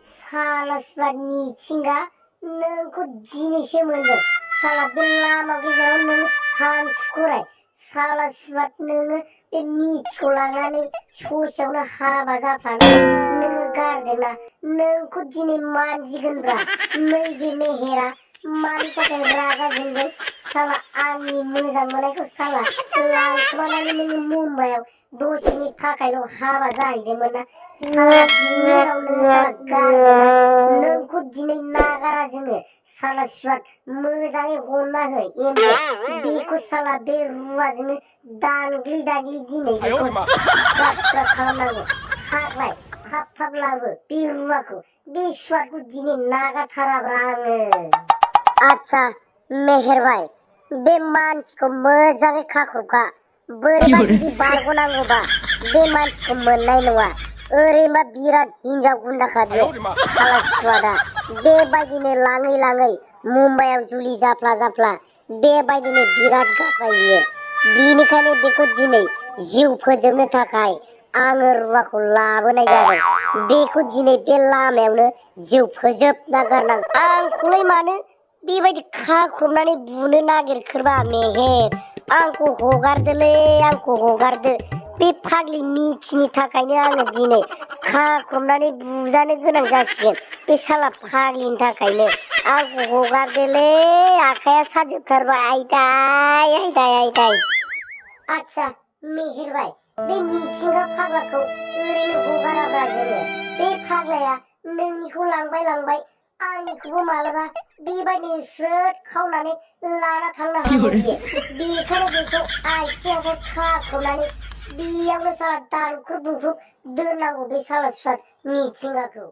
साला सुवा मिथिंगा नोंखौ दिनैसो मोनदों साला बे लामा गेजेराव नों हान्थुखराय साला सुवा नोङो बे मिथिखौ लानानै ससेयावनो हाबा जाफ्लानानै नोङो गारदोंना नोंखौ दिनै मानजिगोनब्रा नैबे मेहेरा मानि थाखाय रागा जोंदों साला आंनि मोजां मोननायखौ साला लांखोमानानै नोङो मुम्बाइआव दसेनि थाखायल' हाबा जाहैदोंमोन ना साला बिनि उनाव नोङो साला गारदोंना नोंखौ दिनै नागारा जोङो साला सुवा मोजाङै हमना हो एमबे बेखौ साला बे रुवाजोंनो दानग्लि दानग्लि दिनै बेखौ थुख्रा थुख्रा खालामनांगौ थाग्लाय थाब थाब लाबो बे रुवाखौ बे सुवादखौ दिनै नागारथाराब्रा आङो आच्छा मेहेरबाय बे मानसिखौ मोजाङै खाख्रबखा बोरैबा जुदि बारग'नांगौबा बे मानसिखौ मोननाय नङा ओरैबा बिराद हिनजाव गुन्दाखा बियो साला सुवादा बेबायदिनो लाङै लाङै मुम्बाइआव जुलि जाफ्ला जाफ्ला बेबायदिनो बिराद गाबबाय बियो बिनिखायनो बेखौ दिनै जिउ फोजोबनो थाखाय आङो रुवाखौ लाबोनाय जादों बेखौ दिनै बे लामायावनो जिउ फोजोबना गारनांगौ आंखौलाय मानो बेबायदि खाख्रबनानै बुनो नागिरखोबा मेहेर आंखौ हगारदोलै आंखौ हगारदो बे फाग्लि मिथिनि थाखायनो आङो दिनै खाख्रबनानै बुजानो गोनां जासिगोन बे साला फाग्लिनि थाखायनो आंखौ हगारदोलै आखाइया साजोबथारबाय आयदाय आयदाय आयदाय आच्छा मेहेरबाय बे मिथिंगा फाग्लाखौ ओरैनो हगाराब्रा जोङो बे फाग्लाया नोंनिखौ लांबाय आंनिखौबो मालाबा बेबायदिनो स्रोद खावनानै लाना थांनो हागौ बियो बेखायनो बेखौ आथिं आखाइ खाख्रबनानै बेयावनो साला दानख्रुब दुंख्रुब दोननांगौ बे साला सुवा मिथिंगाखौ